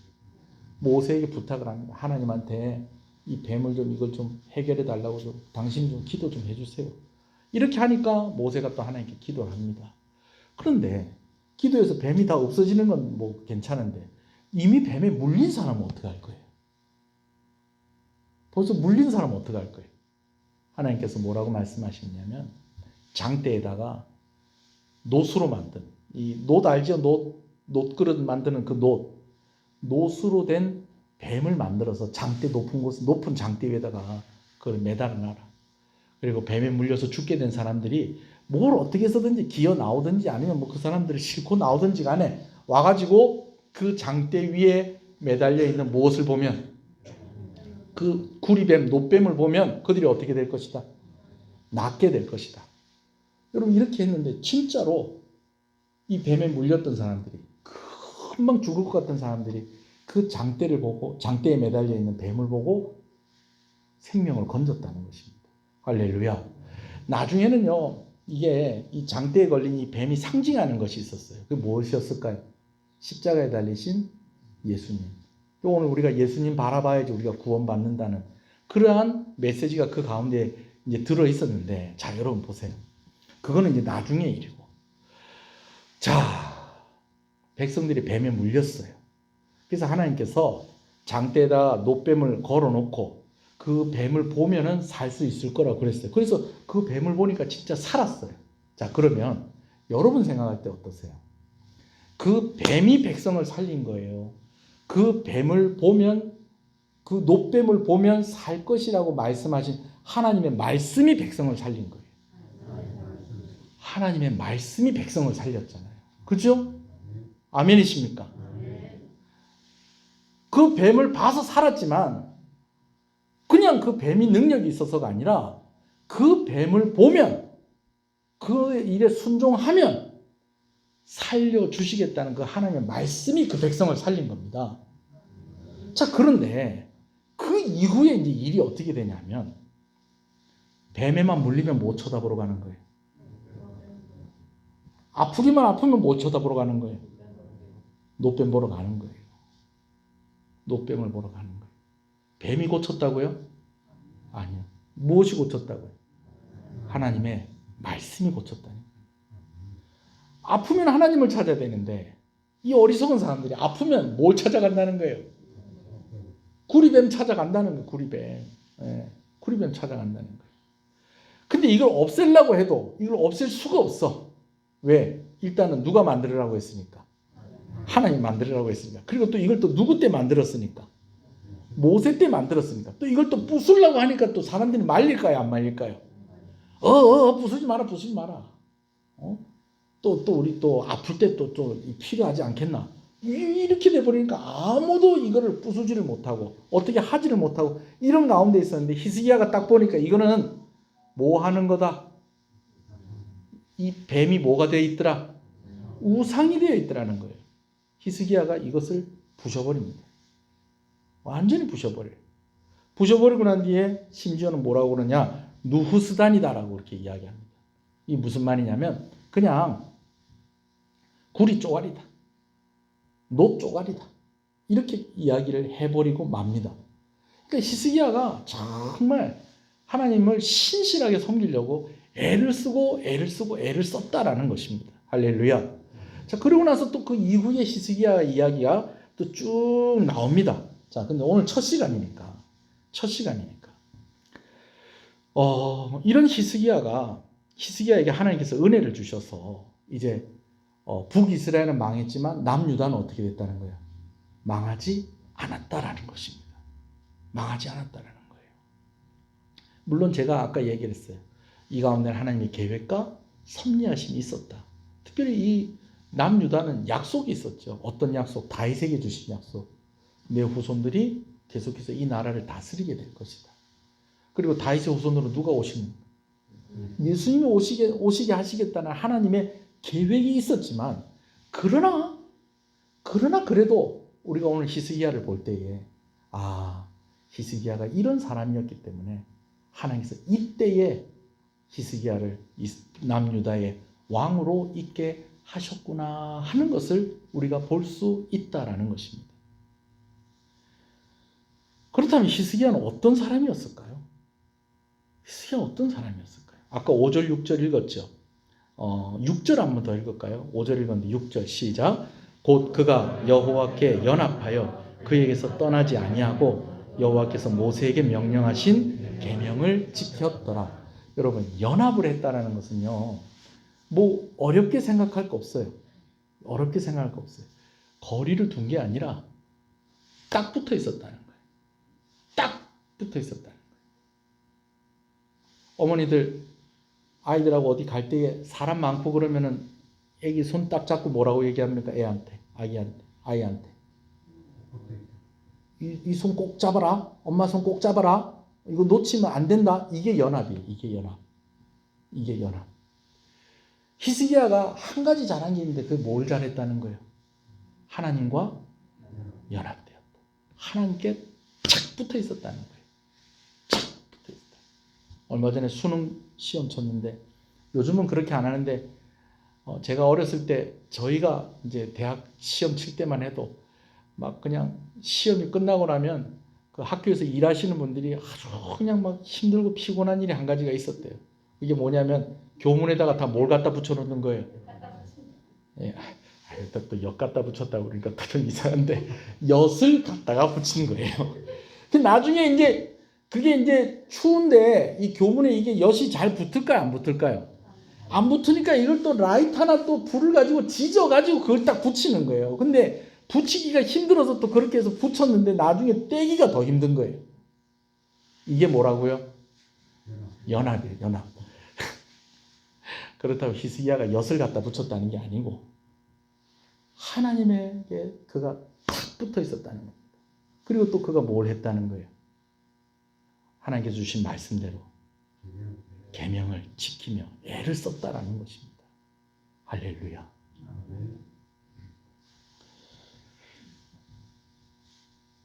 모세에게 부탁을 합니다. 하나님한테 이 뱀을 좀 이걸 좀 해결해 달라고 좀 당신 좀 기도 좀 해주세요. 이렇게 하니까 모세가 또 하나님께 기도를 합니다. 그런데 기도해서 뱀이 다 없어지는 건 뭐 괜찮은데 이미 뱀에 물린 사람은 어떻게 할 거예요? 벌써 물린 사람은 어떻게 할 거예요? 하나님께서 뭐라고 말씀하셨냐면 장대에다가 놋으로 만든 이 놋 알죠? 놋그릇 만드는 그 놋으로 된 뱀을 만들어서 장대 높은 장대 위에다가 그걸 매달아놔라. 그리고 뱀에 물려서 죽게 된 사람들이 뭘 어떻게 해서든지 기어 나오든지 아니면 뭐 그 사람들을 싣고 나오든지 간에 와가지고 그 장대 위에 매달려 있는 무엇을 보면 그 구리뱀, 놋뱀을 보면 그들이 어떻게 될 것이다? 낫게 될 것이다. 여러분 이렇게 했는데 진짜로 이 뱀에 물렸던 사람들이 금방 죽을 것 같은 사람들이 그 장대를 보고 장대에 매달려 있는 뱀을 보고 생명을 건졌다는 것입니다. 할렐루야. 나중에는요 이게 이 장대에 걸린 이 뱀이 상징하는 것이 있었어요. 그게 무엇이었을까요? 십자가에 달리신 예수님. 오늘 우리가 예수님 바라봐야지 우리가 구원받는다는 그러한 메시지가 그 가운데 이제 들어 있었는데, 자 여러분 보세요. 그거는 이제 나중의 일이고, 자 백성들이 뱀에 물렸어요. 그래서 하나님께서 장대에다 놋뱀을 걸어놓고 그 뱀을 보면은 살 수 있을 거라고 그랬어요. 그래서 그 뱀을 보니까 진짜 살았어요. 자 그러면 여러분 생각할 때 어떠세요? 그 뱀이 백성을 살린 거예요. 그 뱀을 보면, 그 놋뱀을 보면 살 것이라고 말씀하신 하나님의 말씀이 백성을 살린 거예요. 하나님의 말씀이 백성을 살렸잖아요. 그죠? 아멘이십니까? 그 뱀을 봐서 살았지만 그냥 그 뱀이 능력이 있어서가 아니라 그 뱀을 보면 그 일에 순종하면 살려주시겠다는 그 하나님의 말씀이 그 백성을 살린 겁니다. 자, 그런데 그 이후에 이제 일이 어떻게 되냐면 뱀에만 물리면 못 쳐다보러 가는 거예요. 아프기만 아프면 못 쳐다보러 가는 거예요. 놋뱀 보러 가는 거예요. 놋뱀을 보러 가는 거예요. 뱀이 고쳤다고요? 아니요. 무엇이 고쳤다고요? 하나님의 말씀이 고쳤다니. 아프면 하나님을 찾아야 되는데 이 어리석은 사람들이 아프면 뭘 찾아간다는 거예요? 구리뱀 찾아간다는 거예요. 구리뱀. 예, 구리뱀 찾아간다는 거예요. 근데 이걸 없애려고 해도 이걸 없앨 수가 없어. 왜? 일단은 누가 만들으라고 했으니까? 하나님 만들으라고 했으니까. 그리고 또 이걸 또 누구 때 만들었으니까? 모세 때 만들었으니까. 또 이걸 또 부수려고 하니까 또 사람들이 말릴까요? 안 말릴까요? 부수지 마라, 부수지 마라. 또 우리 또 아플 때 또 필요하지 않겠나? 이렇게 돼버리니까 아무도 이거를 부수지를 못하고 어떻게 하지를 못하고 이런 가운데 있었는데 히스기야가 딱 보니까 이거는 뭐 하는 거다? 이 뱀이 뭐가 되어 있더라? 우상이 되어 있더라는 거예요. 히스기야가 이것을 부셔버립니다. 완전히 부셔버려요. 부셔버리고 난 뒤에 심지어는 뭐라고 그러냐? 누후스단이다라고 이렇게 이야기합니다. 이게 무슨 말이냐면 그냥 구리 쪼가리다. 놋 쪼가리다. 이렇게 이야기를 해버리고 맙니다. 그러니까 히스기야가 정말 하나님을 신실하게 섬기려고 애를 썼다라는 것입니다. 할렐루야. 자, 그러고 나서 또 그 이후에 히스기야 이야기가 또 쭉 나옵니다. 자, 근데 오늘 첫 시간이니까. 이런 히스기야에게 하나님께서 은혜를 주셔서 이제 북이스라엘은 망했지만 남유다는 어떻게 됐다는 거예요? 망하지 않았다라는 것입니다. 망하지 않았다라는 거예요. 물론 제가 아까 얘기를 했어요. 이 가운데 하나님의 계획과 섭리하심이 있었다. 특별히 이 남유다는 약속이 있었죠. 어떤 약속? 다윗에게 주신 약속. 내 후손들이 계속해서 이 나라를 다스리게 될 것이다. 그리고 다윗의 후손으로 누가 오십니까? 예수님이 오시게 하시겠다는 하나님의 계획이 있었지만 그러나 그래도 우리가 오늘 히스기야를 볼 때에 히스기야가 이런 사람이었기 때문에 하나님께서 이때에 히스기야를 남유다의 왕으로 있게 하셨구나 하는 것을 우리가 볼 수 있다라는 것입니다. 그렇다면 히스기야는 어떤 사람이었을까요? 히스기야는 어떤 사람이었을까요? 아까 5절 6절 읽었죠. 6절 한번 더 읽을까요? 5절 읽었는데 6절 시작. 곧 그가 여호와께 연합하여 그에게서 떠나지 아니하고 여호와께서 모세에게 명령하신 계명을 지켰더라. 여러분, 연합을 했다라는 것은요, 뭐 어렵게 생각할 거 없어요. 어렵게 생각할 거 없어요. 거리를 둔 게 아니라 딱 붙어 있었다는 거예요. 딱 붙어 있었다는 거예요. 어머니들 아이들하고 어디 갈 때에 사람 많고 그러면은 애기 손 딱 잡고 뭐라고 얘기합니까? 애한테, 아이한테. 이 손 꼭 잡아라. 엄마 손 꼭 잡아라. 이거 놓치면 안 된다. 이게 연합이에요. 이게 연합. 히스기야가 한 가지 잘한 게 있는데 그게 뭘 잘했다는 거예요? 하나님과 연합되었다. 하나님께 착 붙어 있었다는 거예요. 착 붙어 있었다. 얼마 전에 수능 시험 쳤는데 요즘은 그렇게 안 하는데 제가 어렸을 때 저희가 이제 대학 시험 칠 때만 해도 막 그냥 시험이 끝나고 나면 그 학교에서 일하시는 분들이 아주 그냥 막 힘들고 피곤한 일이 한 가지가 있었대요. 이게 뭐냐면 교문에다가 다 뭘 갖다 붙여놓는 거예요. 예, 일단 또 엿 갖다 붙였다고 그러니까 좀 이상한데 엿을 갖다가 붙인 거예요. 근데 나중에 이제 그게 이제 추운데 이 교문에 이게 엿이 잘 붙을까요? 안 붙을까요? 안 붙으니까 이걸 또 라이터나 또 불을 가지고 지져가지고 그걸 딱 붙이는 거예요. 근데 붙이기가 힘들어서 또 그렇게 해서 붙였는데 나중에 떼기가 더 힘든 거예요. 이게 뭐라고요? 연합이에요. 연합. 그렇다고 히스기야가 엿을 갖다 붙였다는 게 아니고 하나님에게 그가 탁 붙어 있었다는 겁니다. 그리고 또 그가 뭘 했다는 거예요? 하나님께서 주신 말씀대로 계명을 지키며 애를 썼다라는 것입니다. 할렐루야.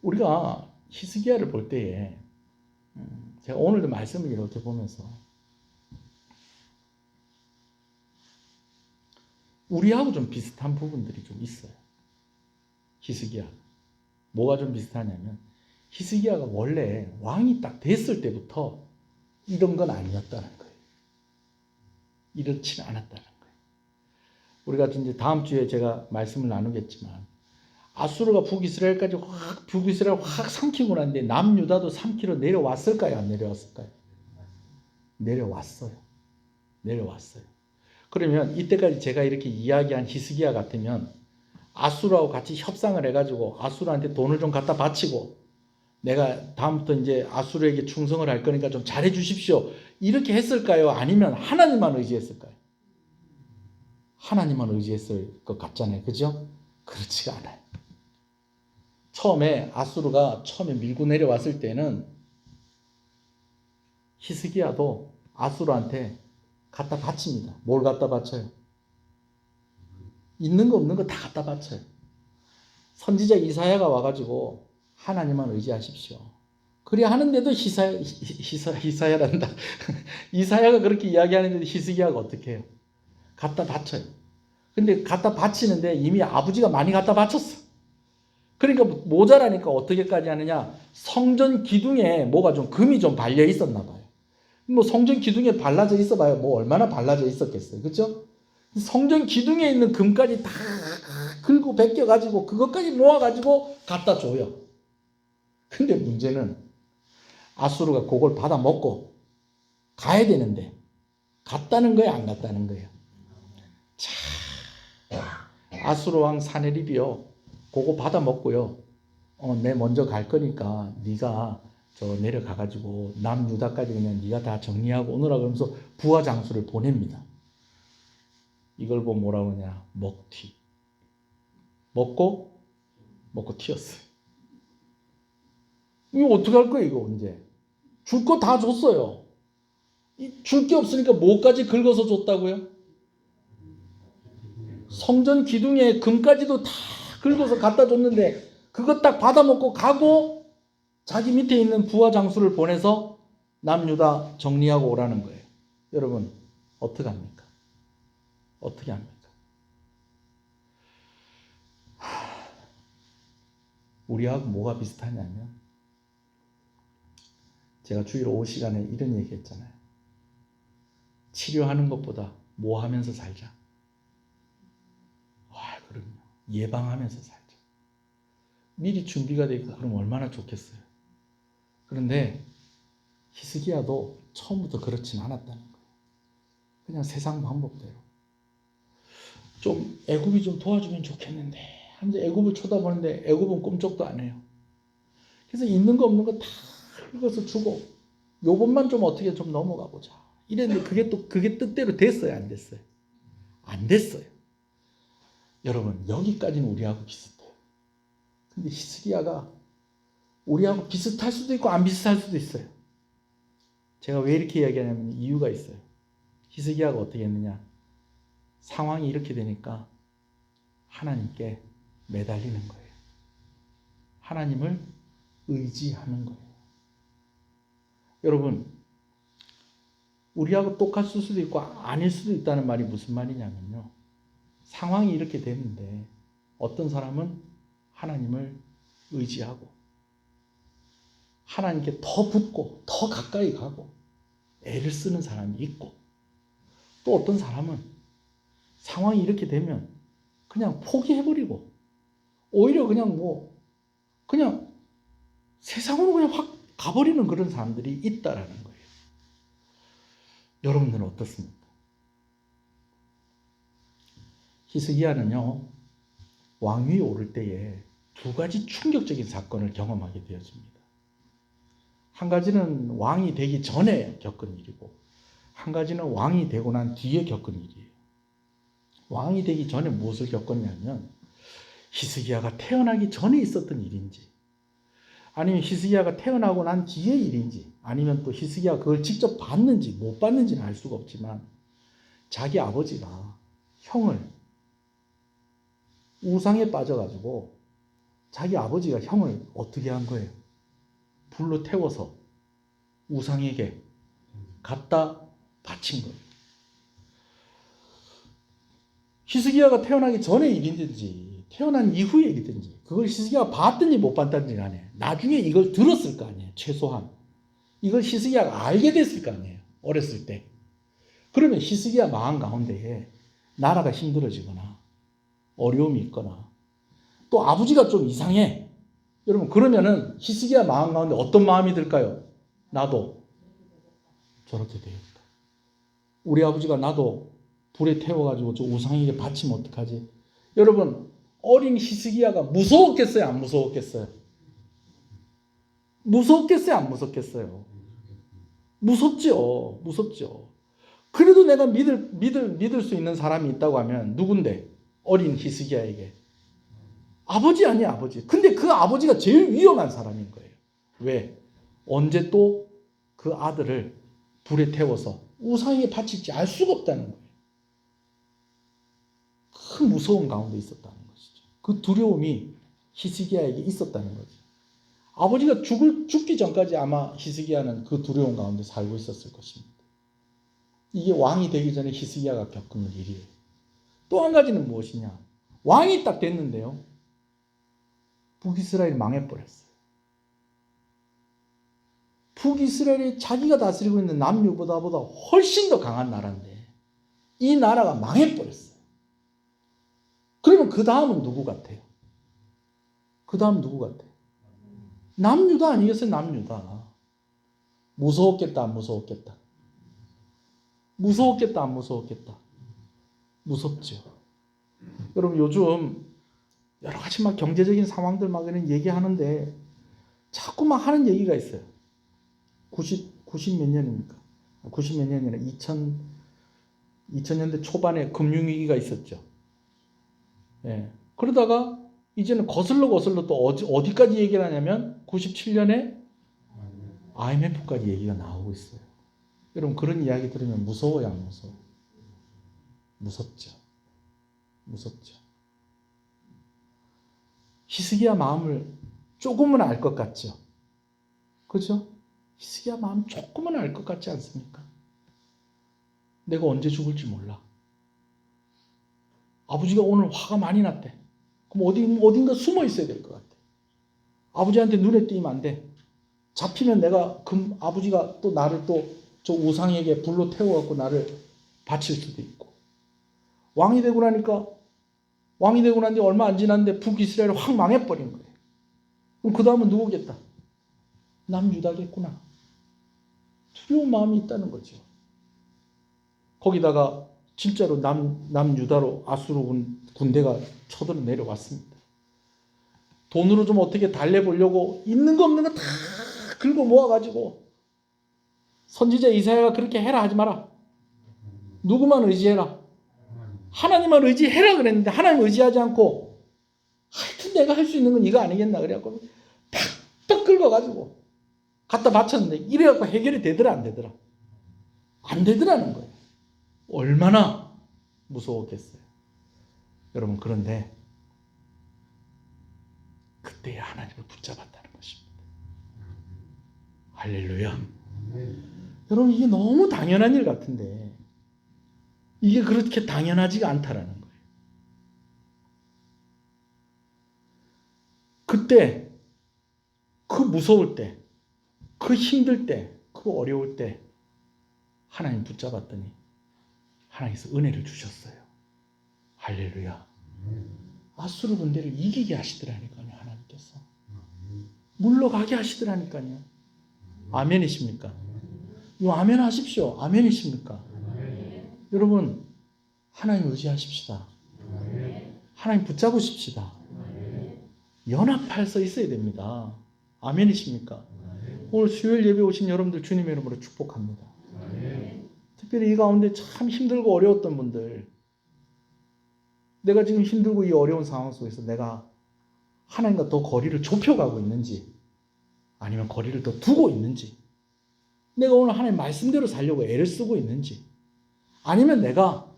우리가 히스기야를 볼 때에 제가 오늘도 말씀을 이렇게 보면서 우리하고 좀 비슷한 부분들이 좀 있어요. 히스기야. 뭐가 좀 비슷하냐면 히스기야가 원래 왕이 딱 됐을 때부터 이런 건 아니었다는 거예요. 이렇지는 않았다는 거예요. 우리가 이제 다음 주에 제가 말씀을 나누겠지만 아수르가 북이스라엘까지 북이스라엘 확 삼키고 났는데 남유다도 삼키러 내려왔을까요? 안 내려왔을까요? 내려왔어요. 그러면 이때까지 제가 이렇게 이야기한 히스기야 같으면 아수르하고 같이 협상을 해가지고 아수르한테 돈을 좀 갖다 바치고 내가 다음부터 이제 아수르에게 충성을 할 거니까 좀 잘해 주십시오. 이렇게 했을까요? 아니면 하나님만 의지했을까요? 하나님만 의지했을 것 같잖아요. 그죠? 그렇지가 않아요. 처음에 아수르가 처음에 밀고 내려왔을 때는 히스기야도 아수르한테 갖다 바칩니다. 뭘 갖다 바쳐요? 있는 거 없는 거 다 갖다 바쳐요. 선지자 이사야가 와가지고 하나님만 의지하십시오. 그래 하는데도 히사야란다. 이사야가 그렇게 이야기하는데 히스기야가 어떻게 해요? 갖다 바쳐요. 근데 갖다 바치는데 이미 아버지가 많이 갖다 바쳤어. 그러니까 모자라니까 어떻게까지 하느냐? 성전 기둥에 뭐가 좀 금이 좀 발려 있었나 봐요. 뭐 성전 기둥에 발라져 있어 봐요. 뭐 얼마나 발라져 있었겠어요. 그렇죠? 성전 기둥에 있는 금까지 다 긁고 벗겨 가지고 그것까지 모아 가지고 갖다 줘요. 근데 문제는 아수르가 그걸 받아 먹고 가야 되는데 갔다는 거예요, 안 갔다는 거예요. 자, 아수르 왕 사네립이요. 그거 받아 먹고요. 내 먼저 갈 거니까 네가 저 내려가 가지고 남유다까지 그냥 네가 다 정리하고 오느라 그러면서 부하 장수를 보냅니다. 이걸 보고 뭐라고 하냐? 먹튀. 먹고 튀었어요. 이거 어떻게 할 거예요, 이거 이제? 줄 거 다 줬어요. 줄 게 없으니까 뭐까지 긁어서 줬다고요? 성전 기둥에 금까지도 다 긁어서 갖다 줬는데 그거 딱 받아먹고 가고 자기 밑에 있는 부하 장수를 보내서 남유다 정리하고 오라는 거예요. 여러분 어떻게 합니까? 어떻게 합니까? 우리하고 뭐가 비슷하냐면 제가 주일 오후 시간에 이런 얘기 했잖아요. 치료하는 것보다 뭐 하면서 살자. 그럼요. 예방하면서 살자. 미리 준비가 돼 있고 그럼 얼마나 좋겠어요. 그런데 히스기야도 처음부터 그렇진 않았다는 거예요. 그냥 세상 방법대로. 좀 애굽이 좀 도와주면 좋겠는데 하면서 애굽을 쳐다보는데 애굽은 꿈쩍도 안 해요. 그래서 있는 거 없는 거 다 긁어서 주고 요번만 좀 어떻게 좀 넘어가 보자. 이랬는데 그게 뜻대로 됐어요, 안 됐어요? 안 됐어요. 여러분 여기까지는 우리하고 비슷해요. 근데 히스기야가 우리하고 비슷할 수도 있고 안 비슷할 수도 있어요. 제가 왜 이렇게 이야기하냐면 이유가 있어요. 히스기야가 어떻게 했느냐. 상황이 이렇게 되니까 하나님께 매달리는 거예요. 하나님을 의지하는 거예요. 여러분 우리하고 똑같을 수도 있고 아닐 수도 있다는 말이 무슨 말이냐면요. 상황이 이렇게 되는데 어떤 사람은 하나님을 의지하고 하나님께 더 붙고 더 가까이 가고 애를 쓰는 사람이 있고 또 어떤 사람은 상황이 이렇게 되면 그냥 포기해버리고 오히려 그냥 세상으로 그냥 확 가버리는 그런 사람들이 있다라는 거예요. 여러분들은 어떻습니까? 히스기야는요 왕위에 오를 때에 두 가지 충격적인 사건을 경험하게 되었습니다. 한 가지는 왕이 되기 전에 겪은 일이고 한 가지는 왕이 되고 난 뒤에 겪은 일이에요. 왕이 되기 전에 무엇을 겪었냐면 히스기야가 태어나기 전에 있었던 일인지 아니면 히스기야가 태어나고 난 뒤의 일인지 아니면 또 히스기야가 그걸 직접 봤는지 못 봤는지는 알 수가 없지만 자기 아버지가 형을 우상에 빠져가지고 자기 아버지가 형을 어떻게 한 거예요? 불로 태워서 우상에게 갖다 바친 거예요. 히스기야가 태어나기 전의 일이든지 태어난 이후의 일이든지 그걸 히스기야가 봤든지 못 봤든지 간에 나중에 이걸 들었을 거 아니에요. 최소한 이걸 히스기야가 알게 됐을 거 아니에요. 어렸을 때. 그러면 히스기야 마음 가운데에 나라가 힘들어지거나 어려움이 있거나 또 아버지가 좀 이상해. 여러분 그러면은 히스기야 마음 가운데 어떤 마음이 들까요? 나도 저렇게 되겠다. 우리 아버지가 나도 불에 태워가지고 저 우상에게 바치면 어떡하지? 여러분 어린 히스기야가 무서웠겠어요? 안 무서웠겠어요? 무섭겠어요? 안 무섭겠어요? 무섭죠. 무섭죠. 그래도 내가 믿을 수 있는 사람이 있다고 하면 누군데? 어린 히스기야에게. 아버지 아니야, 아버지. 근데 그 아버지가 제일 위험한 사람인 거예요. 왜? 언제 또 그 아들을 불에 태워서 우상에게 바칠지 알 수가 없다는 거예요. 큰 무서움 가운데 있었다는 것이죠. 그 두려움이 히스기야에게 있었다는 거죠. 아버지가 죽기 전까지 아마 히스기야는 그 두려움 가운데 살고 있었을 것입니다. 이게 왕이 되기 전에 히스기야가 겪은 일이에요. 또 한 가지는 무엇이냐? 왕이 딱 됐는데요. 북이스라엘이 망해버렸어요. 북이스라엘이 자기가 다스리고 있는 남유보다 훨씬 더 강한 나라인데 이 나라가 망해버렸어요. 그러면 그 다음은 누구 같아요? 그 다음 누구 같아요? 남유다 아니겠어요? 남유다. 무서웠겠다 안 무서웠겠다? 무서웠겠다 안 무서웠겠다? 무섭죠. 여러분 요즘 여러 가지 막 경제적인 상황들 막 이런 얘기하는데 자꾸 막 하는 얘기가 있어요. 90 몇 년입니까? 90 몇 년이나 2000년대 초반에 금융위기가 있었죠. 예. 그러다가 이제는 거슬러 또 어디까지 얘기를 하냐면 97년에 IMF까지 얘기가 나오고 있어요. 여러분 그런 이야기 들으면 무서워요, 안 무서워? 무섭죠. 무섭죠. 히스기야 마음을 조금은 알 것 같죠. 그죠? 히스기야 마음 조금은 알 것 같지 않습니까? 내가 언제 죽을지 몰라. 아버지가 오늘 화가 많이 났대. 그럼 어딘가 숨어 있어야 될 것 같아. 아버지한테 눈에 띄면 안 돼. 잡히면 내가 아버지가 또 나를 또 저 우상에게 불로 태워갖고 나를 바칠 수도 있고. 왕이 되고 나는데 얼마 안 지났는데 북이스라엘이 확 망해버린 거예요. 그럼 그 다음은 누구겠다? 남유다겠구나. 두려운 마음이 있다는 거죠. 거기다가 진짜로 남유다로 아수르 군대가 쳐들어 내려왔습니다. 돈으로 좀 어떻게 달래보려고 있는 거 없는 거 다 긁어 모아가지고 선지자 이사야가 그렇게 해라 하지 마라. 누구만 의지해라. 하나님만 의지해라 그랬는데 하나님 의지하지 않고 하여튼 내가 할 수 있는 건 이거 아니겠나 그래갖고 탁탁 긁어가지고 갖다 바쳤는데 이래갖고 해결이 되더라 안 되더라? 안 되더라는 거예요. 얼마나 무서웠겠어요. 여러분 그런데 그때에 하나님을 붙잡았다는 것입니다. 할렐루야. 여러분 이게 너무 당연한 일 같은데 이게 그렇게 당연하지가 않다라는 거예요. 그때 그 무서울 때, 그 힘들 때, 그 어려울 때 하나님 붙잡았더니 하나님께서 은혜를 주셨어요. 할렐루야. 아수르 군대를 이기게 하시더라니까요. 하나님께서. 물러가게 하시더라니까요. 아멘이십니까? 이거 아멘 하십시오. 아멘이십니까? 여러분 하나님 의지하십시다. 하나님 붙잡으십시다. 연합할 수 있어야 됩니다. 아멘이십니까? 오늘 수요일 예배 오신 여러분들 주님의 이름으로 축복합니다. 특별히 이 가운데 참 힘들고 어려웠던 분들, 내가 지금 힘들고 이 어려운 상황 속에서 내가 하나님과 더 거리를 좁혀가고 있는지 아니면 거리를 더 두고 있는지, 내가 오늘 하나님 말씀대로 살려고 애를 쓰고 있는지, 아니면 내가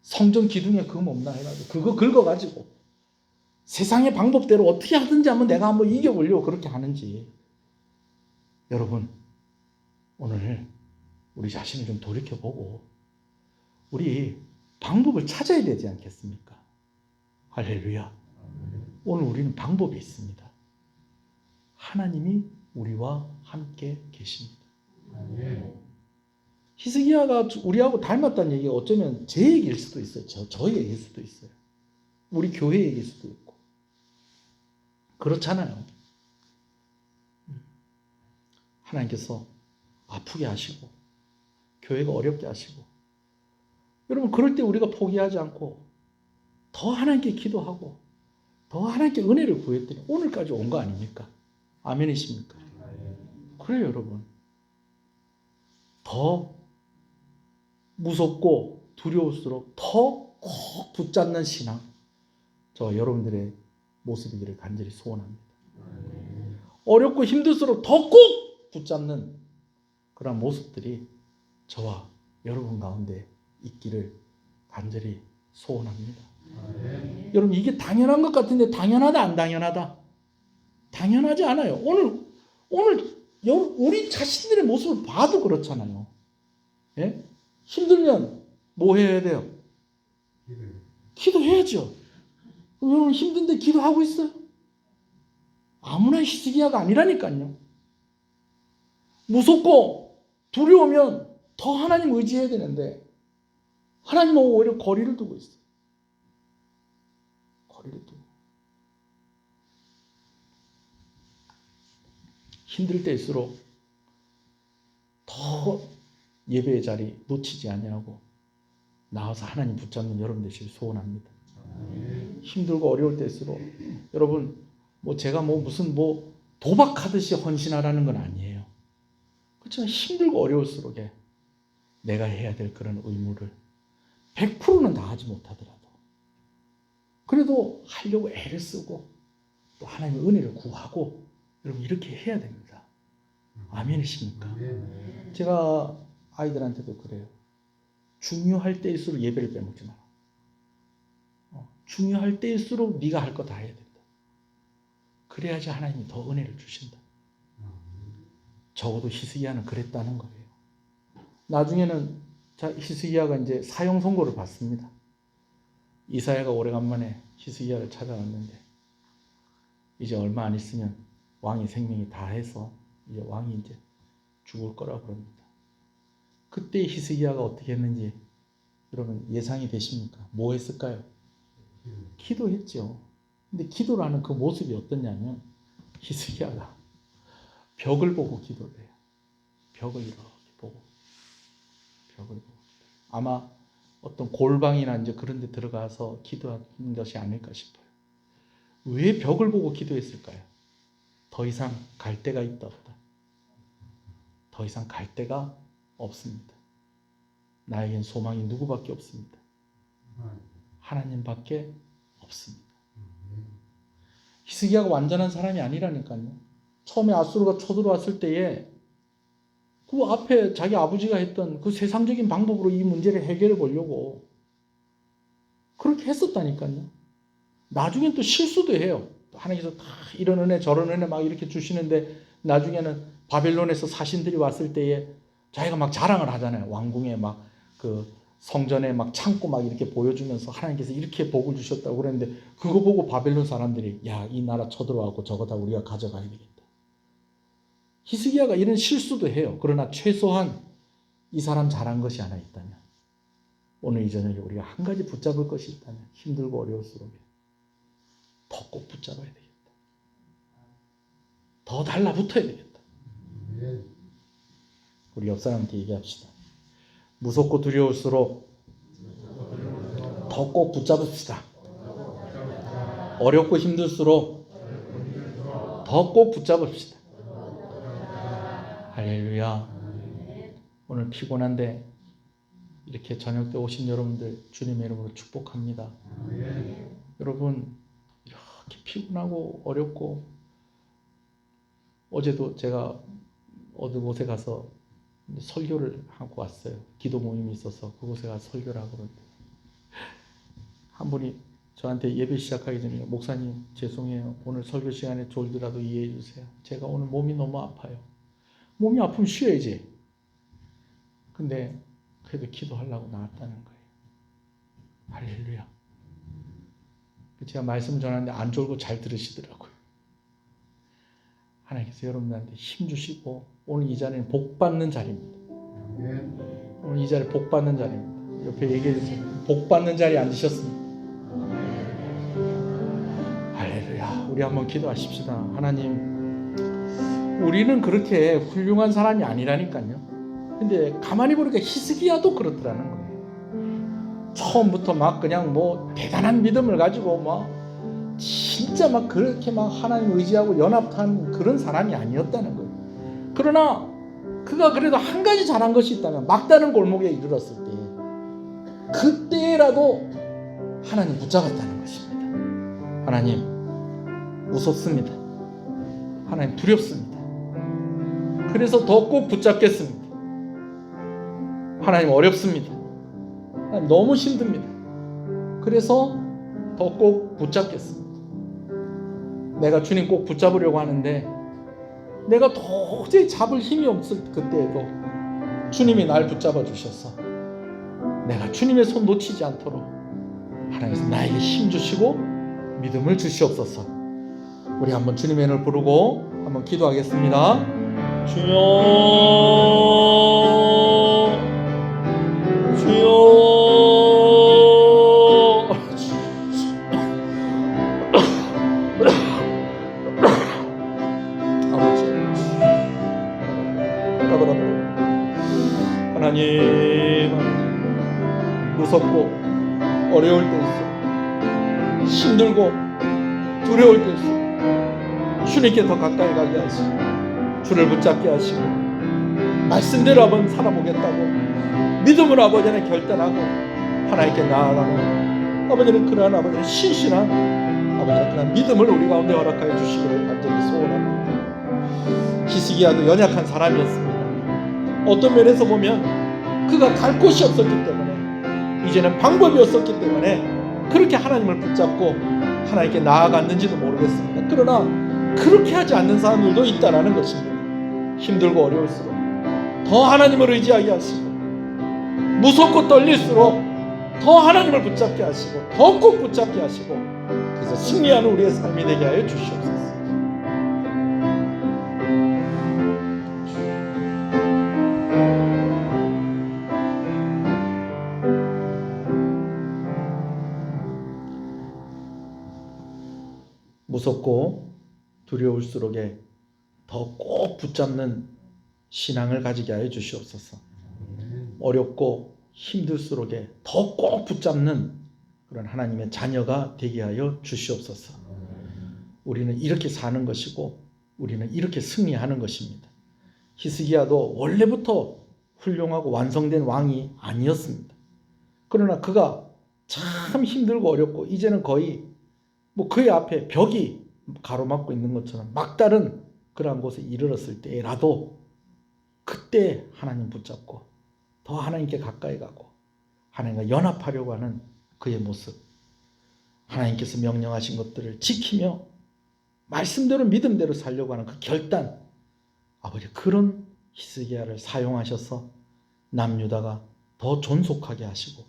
성전 기둥에 금 없나 해가지고 그거 긁어가지고 세상의 방법대로 어떻게 하든지 한번 내가 한번 이겨보려고 그렇게 하는지, 여러분 오늘 우리 자신을 좀 돌이켜보고 우리 방법을 찾아야 되지 않겠습니까? 할렐루야. 오늘 우리는 방법이 있습니다. 하나님이 우리와 함께 계십니다. 히스기야가 우리하고 닮았다는 얘기가 어쩌면 제 얘기일 수도 있어요. 저희 얘기일 수도 있어요. 우리 교회 얘기일 수도 있고. 그렇잖아요. 하나님께서 아프게 하시고 교회가 어렵게 하시고, 여러분 그럴 때 우리가 포기하지 않고 더 하나님께 기도하고 더 하나님께 은혜를 구했더니 오늘까지 온 거 아닙니까? 아멘이십니까? 그래요 여러분. 더 무섭고 두려울수록 더 꼭 붙잡는 신앙, 저 여러분들의 모습이기를 간절히 소원합니다. 어렵고 힘들수록 더 꼭 붙잡는 그런 모습들이 저와 여러분 가운데 있기를 간절히 소원합니다. 여러분 이게 당연한 것 같은데 당연하다 안 당연하다? 당연하지 않아요. 오늘 우리 자신들의 모습을 봐도 그렇잖아요. 예? 힘들면 뭐 해야 돼요? 기도해야죠. 여러분 힘든데 기도하고 있어요? 아무나 히스기야가 아니라니까요. 무섭고 두려우면 더 하나님 의지해야 되는데 하나님하고 오히려 거리를 두고 있어요. 거리를 두고. 힘들 때일수록 더 예배의 자리 놓치지 아니하고 나와서 하나님 붙잡는 여러분 되시길 소원합니다. 힘들고 어려울 때일수록 여러분 제가 무슨 도박하듯이 헌신하라는 건 아니에요. 그렇지만 힘들고 어려울수록에 내가 해야 될 그런 의무를 100%는 다 하지 못하더라도 그래도 하려고 애를 쓰고 또 하나님의 은혜를 구하고 여러분 이렇게 해야 됩니다. 아멘이십니까? 제가 아이들한테도 그래요. 중요할 때일수록 예배를 빼먹지 마라. 중요할 때일수록 네가 할 거 다 해야 된다. 그래야지 하나님이 더 은혜를 주신다. 적어도 히스기야는 그랬다는 거예요. 나중에는 히스기야가 이제 사형 선고를 받습니다. 이사야가 오래간만에 히스기야를 찾아왔는데 이제 얼마 안 있으면 왕의 생명이 다해서 이제 왕이 이제 죽을 거라고 그럽니다. 그때 히스기야가 어떻게 했는지 여러분 예상이 되십니까? 뭐 했을까요? 기도했죠. 근데 기도라는 그 모습이 어떠냐면 히스기야가 벽을 보고 기도를 해요. 벽을 이렇게 보고 벽을 보고 아마 어떤 골방이나 이제 그런 데 들어가서 기도하는 것이 아닐까 싶어요. 왜 벽을 보고 기도했을까요? 더 이상 갈 데가 있다 없다. 더 이상 갈 데가 없습니다. 나에겐 소망이 누구밖에 없습니다. 하나님밖에 없습니다. 히스기야가 완전한 사람이 아니라니까요. 처음에 아수르가 쳐들어왔을 때에 그 앞에 자기 아버지가 했던 그 세상적인 방법으로 이 문제를 해결해 보려고 그렇게 했었다니까요. 나중엔 또 실수도 해요. 하나님께서 다 이런 은혜 저런 은혜 막 이렇게 주시는데 나중에는 바벨론에서 사신들이 왔을 때에 자기가 막 자랑을 하잖아요. 왕궁에 막 그 성전에 막 창고 막 이렇게 보여주면서 하나님께서 이렇게 복을 주셨다고 그랬는데 그거 보고 바벨론 사람들이 야, 이 나라 쳐들어와고 저거 다 우리가 가져가야 되겠다. 히스기야가 이런 실수도 해요. 그러나 최소한 이 사람 잘한 것이 하나 있다면 오늘 이 저녁에 우리가 한 가지 붙잡을 것이 있다면 힘들고 어려울수록 더 꼭 붙잡아야 되겠다. 더 달라붙어야 되겠다. 우리 옆 사람한테 얘기합시다. 무섭고 두려울수록 더 꼭 붙잡읍시다. 어렵고 힘들수록 더 꼭 붙잡읍시다. 할렐루야. 오늘 피곤한데 이렇게 저녁 때 오신 여러분들 주님의 이름으로 축복합니다. 여러분 이렇게 피곤하고 어렵고 어제도 제가 어느 곳에 가서 설교를 하고 왔어요. 기도 모임이 있어서 그곳에 가서 설교를 하고 그러는데 한 분이 저한테 예배 시작하기 전에 목사님 죄송해요. 오늘 설교 시간에 졸더라도 이해해 주세요. 제가 오늘 몸이 너무 아파요. 몸이 아프면 쉬어야지. 근데 그래도 기도하려고 나왔다는 거예요. 할렐루야. 제가 말씀 전하는데 안 졸고 잘 들으시더라고요. 하나님께서 여러분들한테 힘 주시고 오늘 이 자리는 복 받는 자리입니다. 오늘 이 자리 복 받는 자리입니다. 옆에 얘기해 주세요. 복 받는 자리에 앉으셨습니다. 할렐루야. 우리 한번 기도하십시다. 하나님, 우리는 그렇게 훌륭한 사람이 아니라니까요. 근데 가만히 보니까 히스기야도 그렇더라는 거예요. 처음부터 막 그냥 뭐 대단한 믿음을 가지고 막 진짜 막 그렇게 막 하나님 의지하고 연합한 그런 사람이 아니었다는 거예요. 그러나 그가 그래도 한 가지 잘한 것이 있다면 막다른 골목에 이르렀을 때 그때라도 하나님 붙잡았다는 것입니다. 하나님 무섭습니다. 하나님 두렵습니다. 그래서 더 꼭 붙잡겠습니다. 하나님 어렵습니다. 하나님 너무 힘듭니다. 그래서 더 꼭 붙잡겠습니다. 내가 주님 꼭 붙잡으려고 하는데 내가 도저히 잡을 힘이 없을 그때에도 주님이 날 붙잡아 주셔서 내가 주님의 손 놓치지 않도록 하나님께서 나에게 힘 주시고 믿음을 주시옵소서. 우리 한번 주님의 이름을 부르고 한번 기도하겠습니다. 주여 주여 하나님, 무섭고 어려울 때일수록 힘들고 두려울 때일수록 주님께 더 가까이 가게 하시고 주를 붙잡게 하시고 말씀대로 한번 살아보겠다고 믿음으로 아버지는 결단하고 하나님께 나아가는 아버지는 그러한 아버지는 신실한 아버지는 그러한 믿음을 우리 가운데 허락하여 주시기를 간절히 소원합니다. 히스기야도 연약한 사람이었습니다. 어떤 면에서 보면 그가 갈 곳이 없었기 때문에 이제는 방법이 없었기 때문에 그렇게 하나님을 붙잡고 하나님께 나아갔는지도 모르겠습니다. 그러나 그렇게 하지 않는 사람들도 있다라는 것입니다. 힘들고 어려울수록 더 하나님을 의지하게 하시고, 무섭고 떨릴수록 더 하나님을 붙잡게 하시고, 더 꼭 붙잡게 하시고, 그래서 승리하는 우리의 삶이 되게 하여 주시옵소서. 무섭고 두려울수록에 더 꼭 붙잡는 신앙을 가지게 하여 주시옵소서. 어렵고 힘들수록에 더 꼭 붙잡는 그런 하나님의 자녀가 되게 하여 주시옵소서. 우리는 이렇게 사는 것이고 우리는 이렇게 승리하는 것입니다. 히스기야도 원래부터 훌륭하고 완성된 왕이 아니었습니다. 그러나 그가 참 힘들고 어렵고 이제는 거의 그의 앞에 벽이 가로막고 있는 것처럼 막다른 그러한 곳에 이르렀을 때라도 그때 하나님 붙잡고 더 하나님께 가까이 가고 하나님과 연합하려고 하는 그의 모습, 하나님께서 명령하신 것들을 지키며 말씀대로 믿음대로 살려고 하는 그 결단, 아버지 그런 히스기야를 사용하셔서 남유다가 더 존속하게 하시고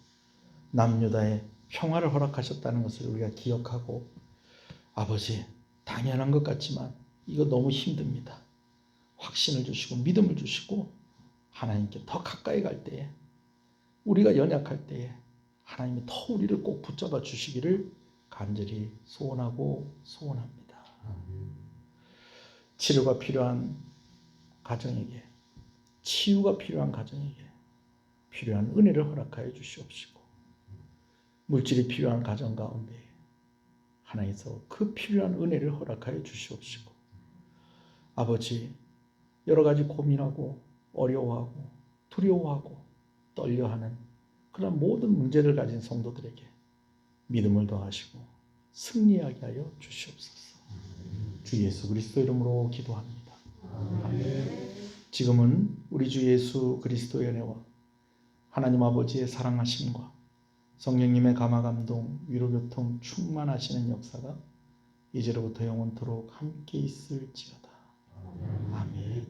남유다의 평화를 허락하셨다는 것을 우리가 기억하고, 아버지 당연한 것 같지만 이거 너무 힘듭니다. 확신을 주시고 믿음을 주시고 하나님께 더 가까이 갈 때에, 우리가 연약할 때에 하나님이 더 우리를 꼭 붙잡아 주시기를 간절히 소원하고 소원합니다. 치료가 필요한 가정에게, 치유가 필요한 가정에게 필요한 은혜를 허락하여 주시옵시고, 물질이 필요한 가정 가운데 하나님께서 그 필요한 은혜를 허락하여 주시옵시고, 아버지 여러 가지 고민하고 어려워하고 두려워하고 떨려하는 그런 모든 문제를 가진 성도들에게 믿음을 더하시고 승리하게 하여 주시옵소서. 주 예수 그리스도 이름으로 기도합니다. 아멘. 지금은 우리 주 예수 그리스도의 은혜와 하나님 아버지의 사랑하심과 성령님의 감화감동 위로교통 충만하시는 역사가 이제로부터 영원토록 함께 있을지어다. 아멘.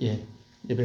예.